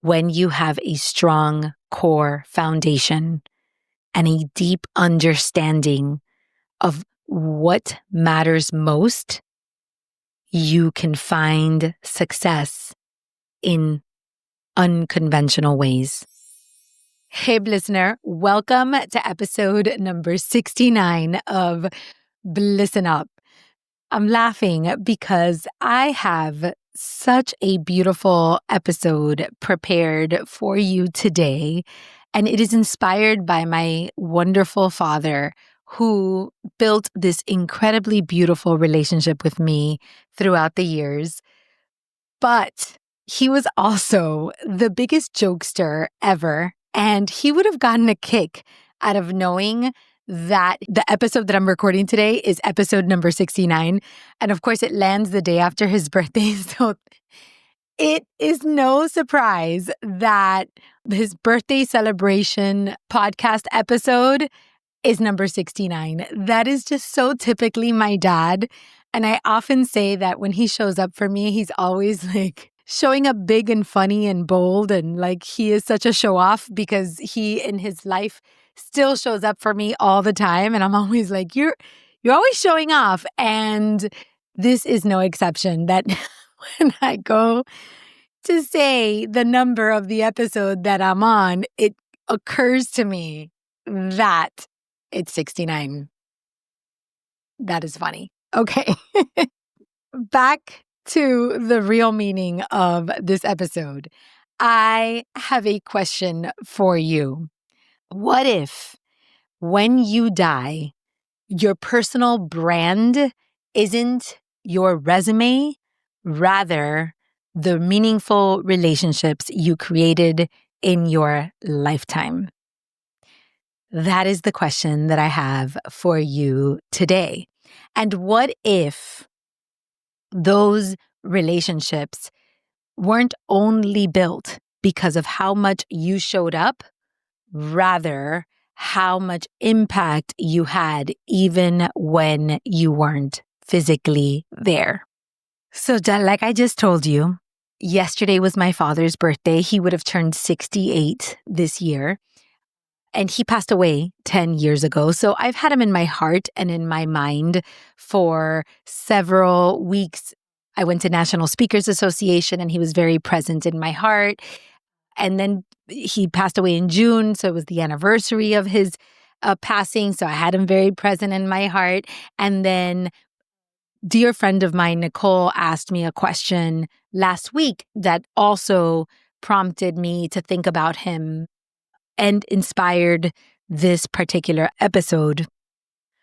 when you have a strong core foundation and a deep understanding of what matters most, you can find success in unconventional ways. Hey, listener, welcome to episode number 69 of Listen Up. I'm laughing because I have such a beautiful episode prepared for you today, and it is inspired by my wonderful father who built this incredibly beautiful relationship with me throughout the years. But he was also the biggest jokester ever, and he would have gotten a kick out of knowing that the episode that I'm recording today is episode number 69. And of course, it lands the day after his birthday. So it is no surprise that his birthday celebration podcast episode is number 69. That is just so typically my dad. And I often say that when he shows up for me, he's always like showing up big and funny and bold. And like he is such a show off because he in his life still shows up for me all the time. And I'm always like, you're always showing off. And this is no exception that when I go to say the number of the episode that I'm on, it occurs to me that it's 69. That is funny. Okay. Back to the real meaning of this episode. I have a question for you. What if when you die, your personal brand isn't your resume, rather the meaningful relationships you created in your lifetime? That is the question that I have for you today. And what if those relationships weren't only built because of how much you showed up, rather how much impact you had even when you weren't physically there? So like I just told you, yesterday was my father's birthday. He would have turned 68 this year. And he passed away 10 years ago. So I've had him in my heart and in my mind for several weeks. I went to National Speakers Association and he was very present in my heart. And then he passed away in June. So it was the anniversary of his passing. So I had him very present in my heart. And then dear friend of mine, Nicole, asked me a question last week that also prompted me to think about him and inspired this particular episode.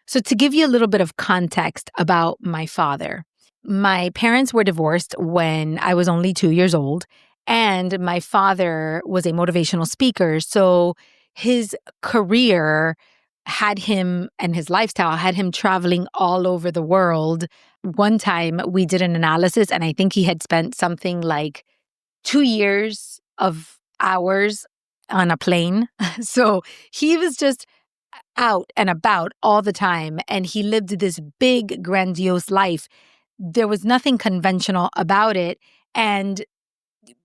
So to give you a little bit of context about my father, my parents were divorced when I was only 2 years old, and my father was a motivational speaker. So his career had him, and his lifestyle had him traveling all over the world. One time we did an analysis, and I think he had spent something like 2 years of hours on a plane. So he was just out and about all the time, and he lived this big, grandiose life. There was nothing conventional about it, and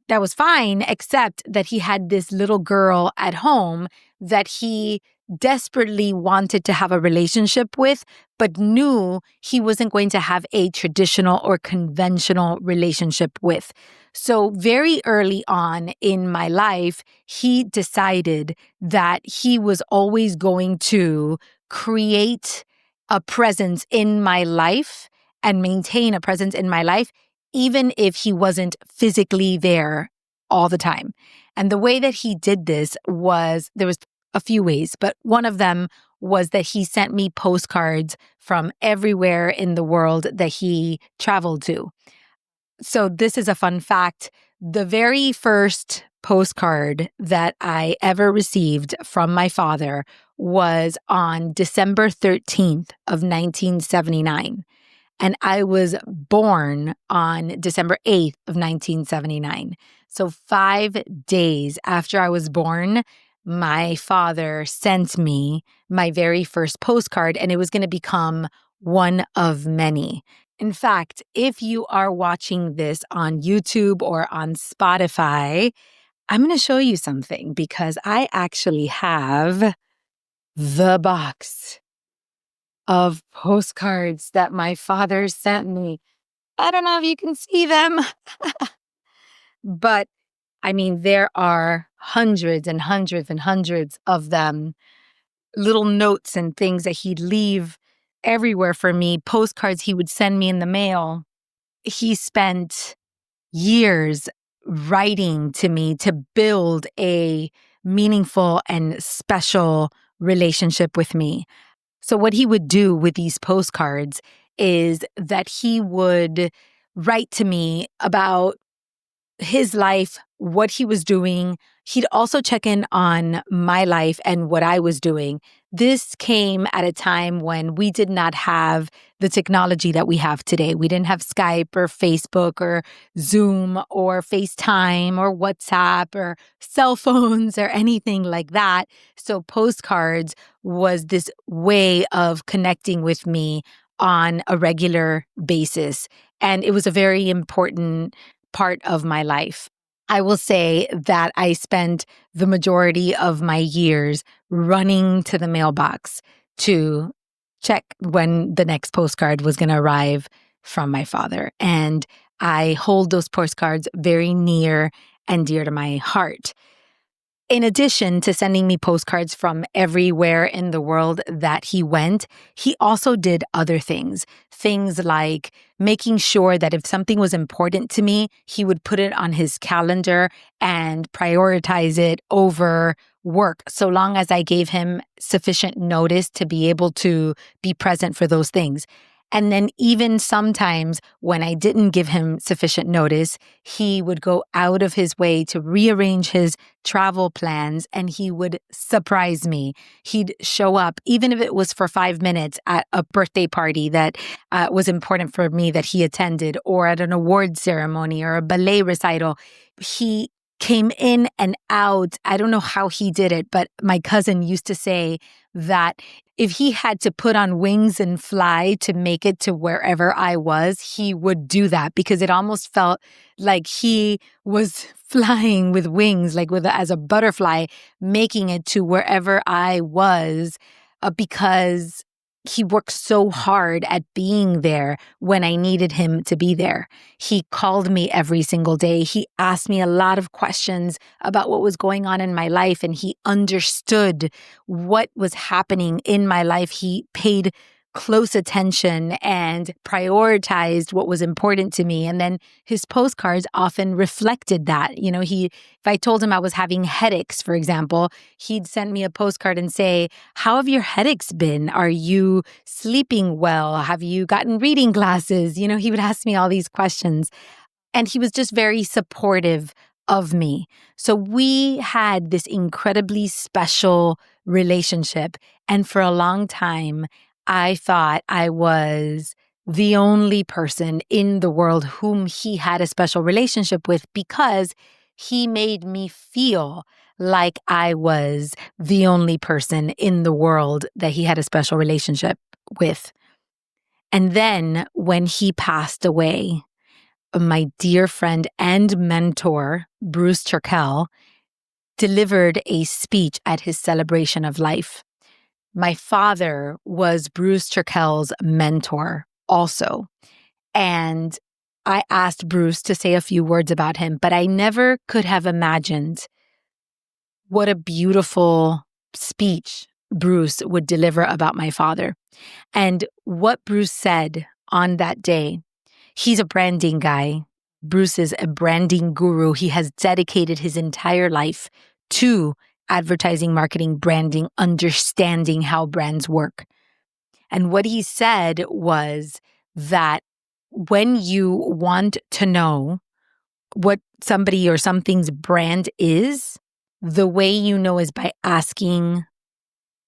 that was fine, except that he had this little girl at home that he desperately wanted to have a relationship with, but knew he wasn't going to have a traditional or conventional relationship with. So very early on in my life, he decided that he was always going to create a presence in my life and maintain a presence in my life, even if he wasn't physically there all the time. And the way that he did this was, there was a few ways, but one of them was that he sent me postcards from everywhere in the world that he traveled to. So this is a fun fact. The very first postcard that I ever received from my father was on December 13th of 1979. And I was born on December 8th of 1979. So 5 days after I was born, my father sent me my very first postcard, and it was going to become one of many. In fact, if you are watching this on YouTube or on Spotify, I'm going to show you something because I actually have the box of postcards that my father sent me. I don't know if you can see them, but I mean, there are hundreds and hundreds and hundreds of them, little notes and things that he'd leave everywhere for me, postcards he would send me in the mail. He spent years writing to me to build a meaningful and special relationship with me. So, what he would do with these postcards is that he would write to me about his life, what he was doing. He'd also check in on my life and what I was doing. This came at a time when we did not have the technology that we have today. We didn't have Skype or Facebook or Zoom or FaceTime or WhatsApp or cell phones or anything like that. So postcards was this way of connecting with me on a regular basis. And it was a very important part of my life. I will say that I spent the majority of my years running to the mailbox to check when the next postcard was going to arrive from my father. And I hold those postcards very near and dear to my heart. In addition to sending me postcards from everywhere in the world that he went, he also did other things. Things like making sure that if something was important to me, he would put it on his calendar and prioritize it over work, so long as I gave him sufficient notice to be able to be present for those things. And then even sometimes when I didn't give him sufficient notice, he would go out of his way to rearrange his travel plans and he would surprise me. He'd show up, even if it was for 5 minutes at a birthday party that was important for me that he attended, or at an award ceremony or a ballet recital. He came in and out. I don't know how he did it, but my cousin used to say that if he had to put on wings and fly to make it to wherever I was, he would do that because it almost felt like he was flying with wings, like as a butterfly, making it to wherever I was, because he worked so hard at being there when I needed him to be there. He called me every single day. He asked me a lot of questions about what was going on in my life, and he understood what was happening in my life. He paid close attention and prioritized what was important to me. And then his postcards often reflected that. You know, if I told him I was having headaches, for example, he'd send me a postcard and say, "How have your headaches been? Are you sleeping well? Have you gotten reading glasses?" You know, he would ask me all these questions. And he was just very supportive of me. So we had this incredibly special relationship. And for a long time, I thought I was the only person in the world whom he had a special relationship with because he made me feel like I was the only person in the world that he had a special relationship with. And then when he passed away, my dear friend and mentor, Bruce Turkel, delivered a speech at his celebration of life. My father was Bruce Turkel's mentor also. And I asked Bruce to say a few words about him, but I never could have imagined what a beautiful speech Bruce would deliver about my father. And what Bruce said on that day. He's a branding guy. Bruce is a branding guru. He has dedicated his entire life to advertising, marketing, branding, understanding how brands work. And what he said was that when you want to know what somebody or something's brand is, the way you know is by asking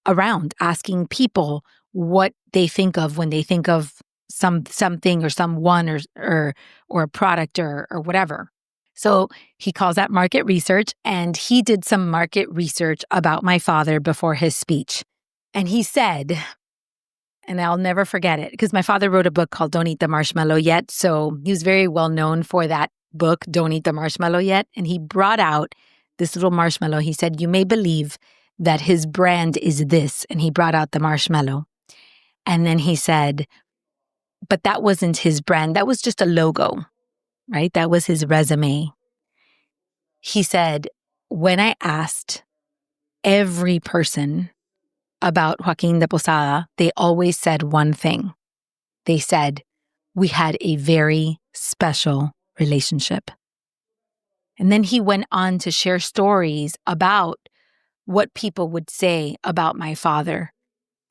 around, asking people what they think of when they think of something or someone or a product or whatever. So he calls that market research, and he did some market research about my father before his speech. And he said, and I'll never forget it, because my father wrote a book called Don't Eat the Marshmallow Yet. So he was very well known for that book, Don't Eat the Marshmallow Yet. And he brought out this little marshmallow. He said, you may believe that his brand is this. And he brought out the marshmallow. And then he said, but that wasn't his brand. That was just a logo, right? That was his resume. He said, when I asked every person about Joaquin de Posada, they always said one thing. They said, we had a very special relationship. And then he went on to share stories about what people would say about my father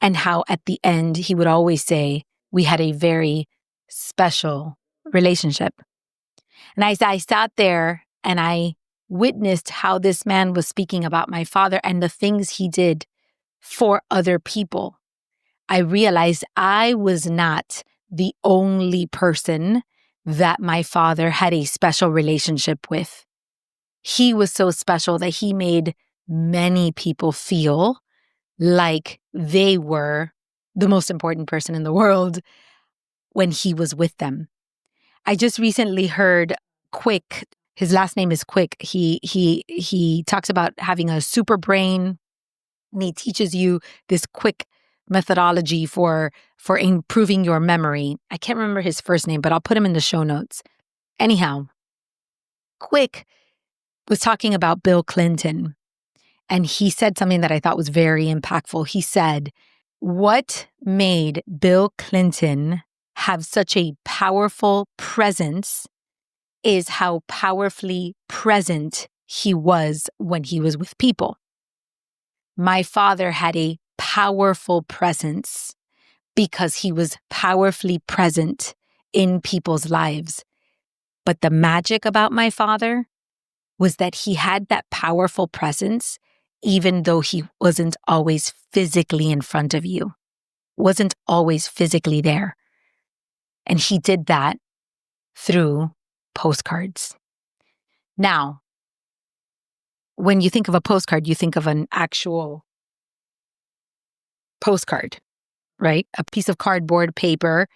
and how at the end he would always say, we had a very special relationship. And I sat there and I witnessed how this man was speaking about my father and the things he did for other people. I realized I was not the only person that my father had a special relationship with. He was so special that he made many people feel like they were the most important person in the world when he was with them. I just recently heard Quick. His last name is Quick. He talks about having a super brain, and he teaches you this quick methodology for improving your memory. I can't remember his first name, but I'll put him in the show notes. Anyhow, Quick was talking about Bill Clinton, and he said something that I thought was very impactful. He said, what made Bill Clinton have such a powerful presence is how powerfully present he was when he was with people. My father had a powerful presence because he was powerfully present in people's lives. But the magic about my father was that he had that powerful presence even though he wasn't always physically in front of you, wasn't always physically there. And he did that through postcards. Now, when you think of a postcard, you think of an actual postcard, right? A piece of cardboard paper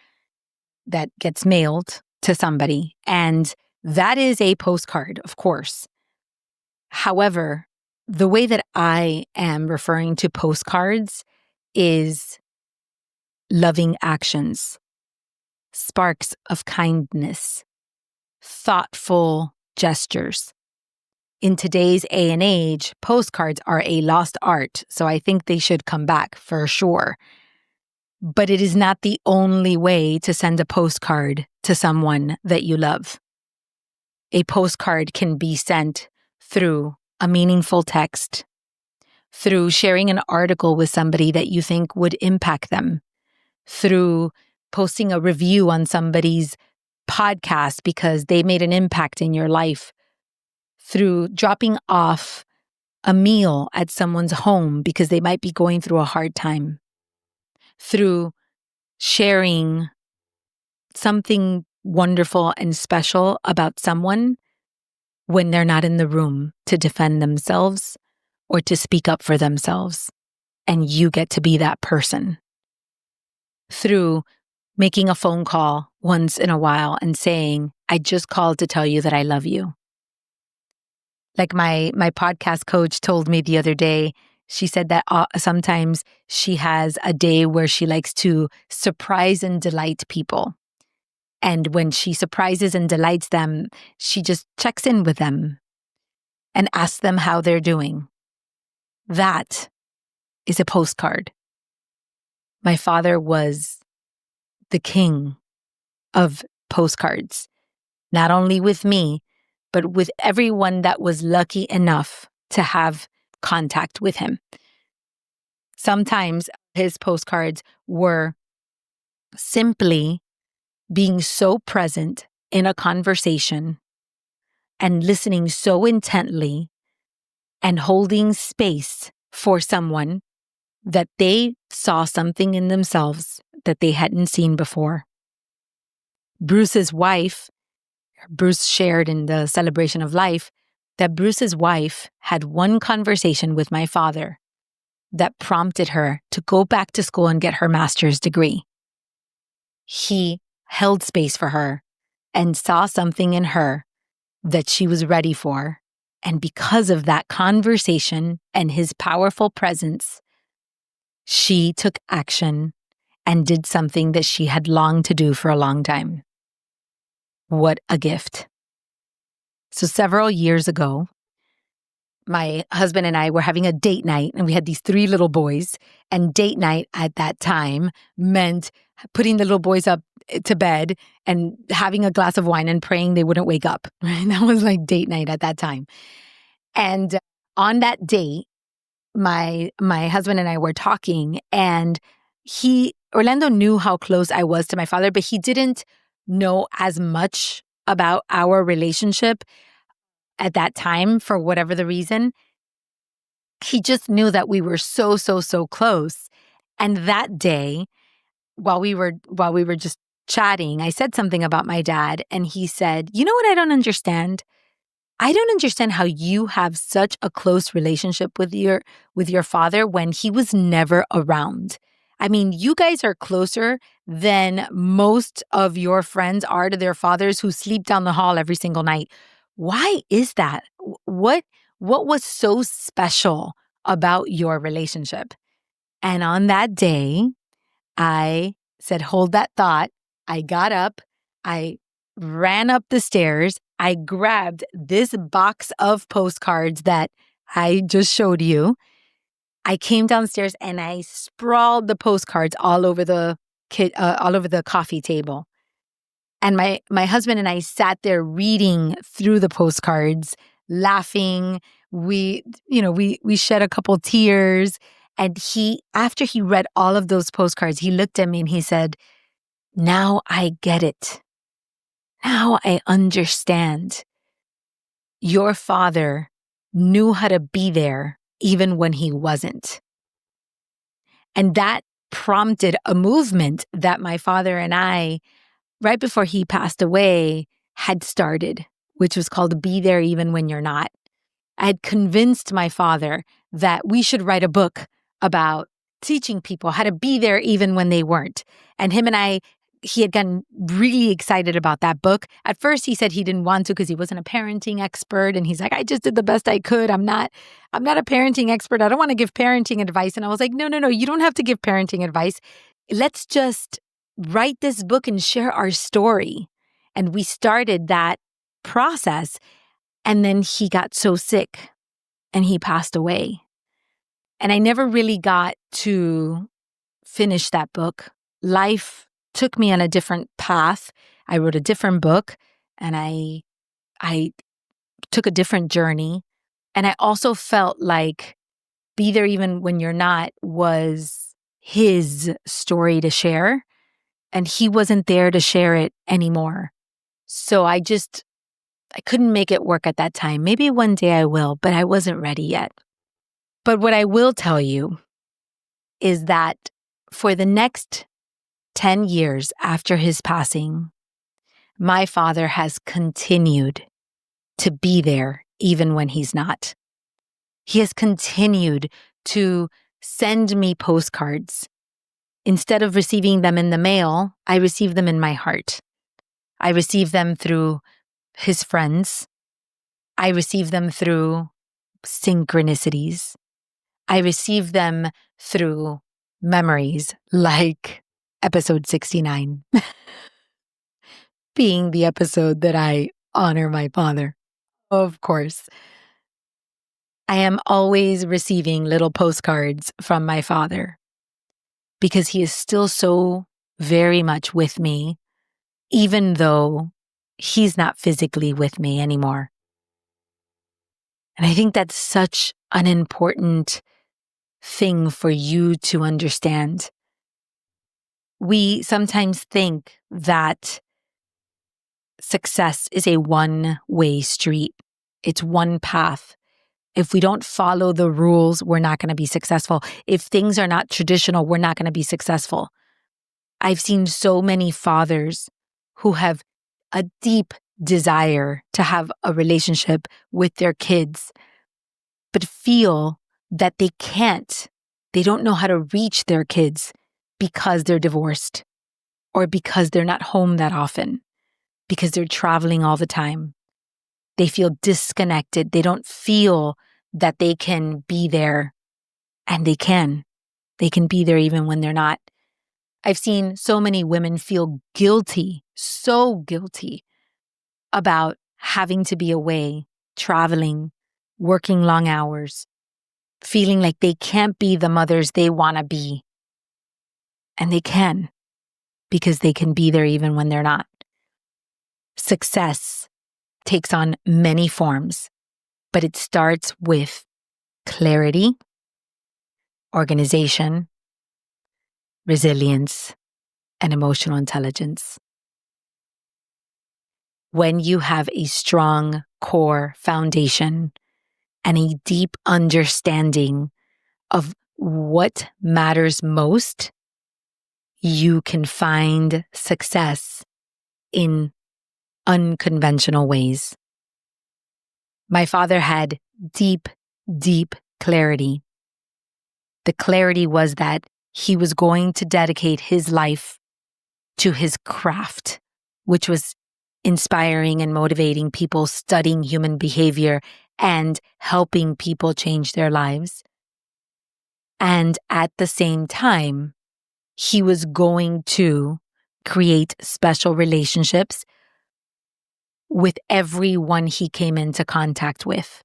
that gets mailed to somebody. And that is a postcard, of course. However, the way that I am referring to postcards is loving actions, sparks of kindness, thoughtful gestures. In today's day and age, postcards are a lost art, so I think they should come back for sure. But it is not the only way to send a postcard to someone that you love. A postcard can be sent through a meaningful text, through sharing an article with somebody that you think would impact them, through posting a review on somebody's podcast because they made an impact in your life, through dropping off a meal at someone's home because they might be going through a hard time, through sharing something wonderful and special about someone when they're not in the room to defend themselves or to speak up for themselves, and you get to be that person. Through making a phone call once in a while and saying, I just called to tell you that I love you. Like my podcast coach told me the other day, she said that sometimes she has a day where she likes to surprise and delight people. And when she surprises and delights them, she just checks in with them and asks them how they're doing. That is a postcard. My father was the king of postcards, not only with me, but with everyone that was lucky enough to have contact with him. Sometimes his postcards were simply being so present in a conversation and listening so intently and holding space for someone that they saw something in themselves that they hadn't seen before. Bruce's wife, Bruce shared in the Celebration of Life, that Bruce's wife had one conversation with my father that prompted her to go back to school and get her master's degree. He held space for her and saw something in her that she was ready for And because of that conversation and his powerful presence, she took action and did something that she had longed to do for a long time. What a gift. So several years ago, my husband and I were having a date night, and we had these 3 little boys. And date night at that time meant putting the little boys up to bed and having a glass of wine and praying they wouldn't wake up. Right? That was like date night at that time. And on that date, my husband and I were talking, and Orlando knew how close I was to my father, but he didn't know as much about our relationship at that time for whatever the reason. He just knew that we were so, so, so close. And that day, while we were just chatting, I said something about my dad, and he said, "You know what I don't understand? I don't understand how you have such a close relationship with your father when he was never around. I mean, you guys are closer than most of your friends are to their fathers who sleep down the hall every single night. Why is that? What was so special about your relationship?" And on that day, I said, "Hold that thought." I got up, I ran up the stairs, I grabbed this box of postcards that I just showed you. I came downstairs and I sprawled the postcards all over the coffee table. And my husband and I sat there reading through the postcards, laughing. We shed a couple tears. And after he read all of those postcards, he looked at me and he said, "Now I get it. Now I understand. Your father knew how to be there even when he wasn't." And that prompted a movement that my father and I, right before he passed away, had started, which was called Be There Even When You're Not. I had convinced my father that we should write a book about teaching people how to be there even when they weren't. And he had gotten really excited about that book. At first, he said he didn't want to because he wasn't a parenting expert. And he's like, "I just did the best I could. I'm not a parenting expert. I don't want to give parenting advice." And I was like, no, you don't have to give parenting advice. Let's just write this book and share our story. And we started that process. And then he got so sick and he passed away. And I never really got to finish that book. Life took me on a different path. I wrote a different book, and I took a different journey. And I also felt like Be There Even When You're Not was his story to share, and he wasn't there to share it anymore. So I couldn't make it work at that time. Maybe one day I will, but I wasn't ready yet. But what I will tell you is that for the next 10 years after his passing, my father has continued to be there even when he's not. He has continued to send me postcards. Instead of receiving them in the mail, I receive them in my heart. I receive them through his friends. I receive them through synchronicities. I receive them through memories like episode 69, being the episode that I honor my father. Of course, I am always receiving little postcards from my father because he is still so very much with me, even though he's not physically with me anymore. And I think that's such an important thing for you to understand. We sometimes think that success is a one-way street. It's one path. If we don't follow the rules, we're not going to be successful. If things are not traditional, we're not going to be successful. I've seen so many fathers who have a deep desire to have a relationship with their kids, but feel that they can't. They don't know how to reach their kids because they're divorced or because they're not home that often, because they're traveling all the time. They feel disconnected. They don't feel that they can be there, and they can. They can be there even when they're not. I've seen so many women feel guilty, so guilty about having to be away, traveling, working long hours, feeling like they can't be the mothers they want to be. And they can, because they can be there even when they're not. Success takes on many forms, but it starts with clarity, organization, resilience, and emotional intelligence. When you have a strong core foundation and a deep understanding of what matters most, you can find success in unconventional ways. My father had deep, deep clarity. The clarity was that he was going to dedicate his life to his craft, which was inspiring and motivating people studying human behavior and helping people change their lives. And at the same time, he was going to create special relationships with everyone he came into contact with,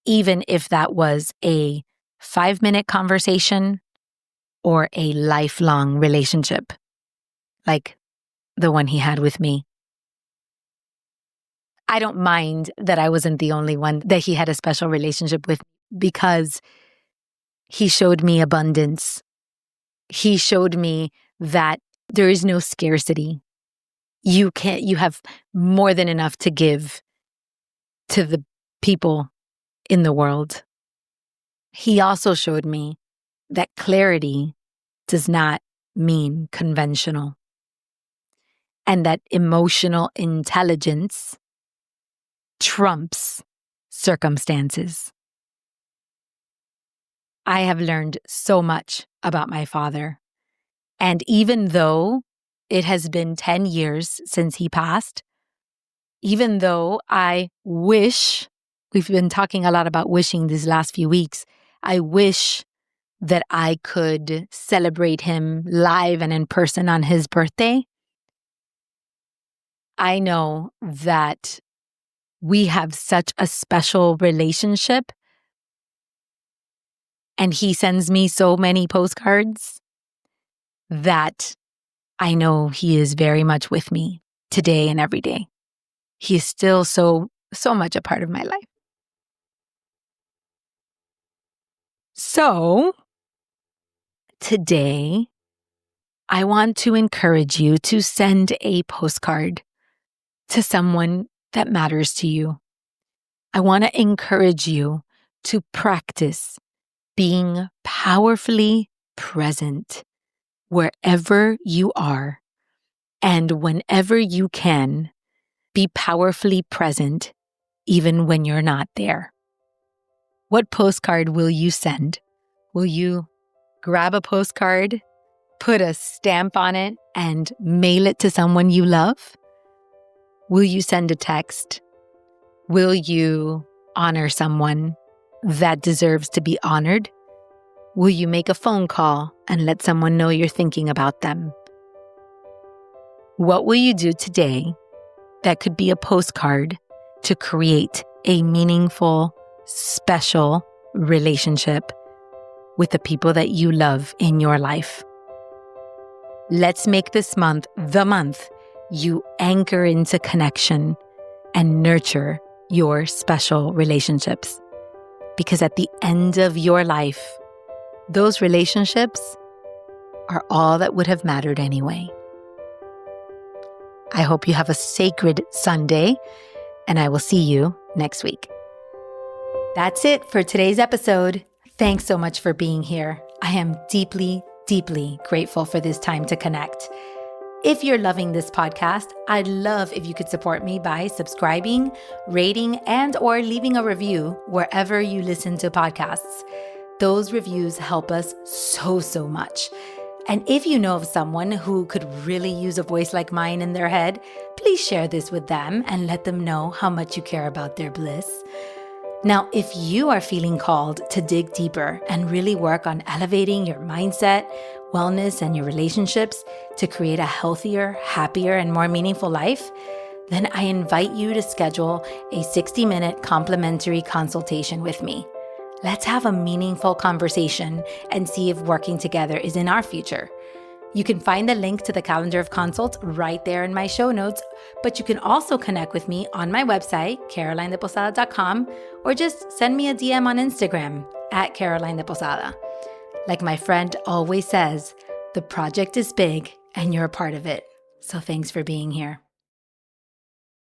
even if that was a 5-minute conversation or a lifelong relationship, like the one he had with me. I don't mind that I wasn't the only one that he had a special relationship with, because he showed me abundance. He showed me that there is no scarcity. You have more than enough to give to the people in the world. He also showed me that clarity does not mean conventional, and that emotional intelligence trumps circumstances. I have learned so much about my father. And even though it has been 10 years since he passed, even though I wish, we've been talking a lot about wishing these last few weeks, I wish that I could celebrate him live and in person on his birthday. I know that we have such a special relationship, and he sends me so many postcards that I know he is very much with me today and every day. He is still so much a part of my life. So today, I want to encourage you to send a postcard to someone that matters to you. I want to encourage you to practice being powerfully present wherever you are, and whenever you can, be powerfully present even when you're not there. What postcard will you send? Will you grab a postcard, put a stamp on it, and mail it to someone you love? Will you send a text? Will you honor someone that deserves to be honored? Will you make a phone call and let someone know you're thinking about them? What will you do today that could be a postcard to create a meaningful, special relationship with the people that you love in your life? Let's make this month the month you anchor into connection and nurture your special relationships. Because at the end of your life, those relationships are all that would have mattered anyway. I hope you have a sacred Sunday, and I will see you next week. That's it for today's episode. Thanks so much for being here. I am deeply, deeply grateful for this time to connect. If you're loving this podcast, I'd love if you could support me by subscribing, rating, and/or leaving a review wherever you listen to podcasts. Those reviews help us so much. And if you know of someone who could really use a voice like mine in their head, please share this with them and let them know how much you care about their bliss. Now, if you are feeling called to dig deeper and really work on elevating your mindset, wellness, and your relationships to create a healthier, happier, and more meaningful life, then I invite you to schedule a 60-minute complimentary consultation with me. Let's have a meaningful conversation and see if working together is in our future. You can find the link to the calendar of consults right there in my show notes, but you can also connect with me on my website, carolinedeposada.com, or just send me a DM on Instagram at Caroline de Posada. Like my friend always says, the project is big and you're a part of it. So thanks for being here.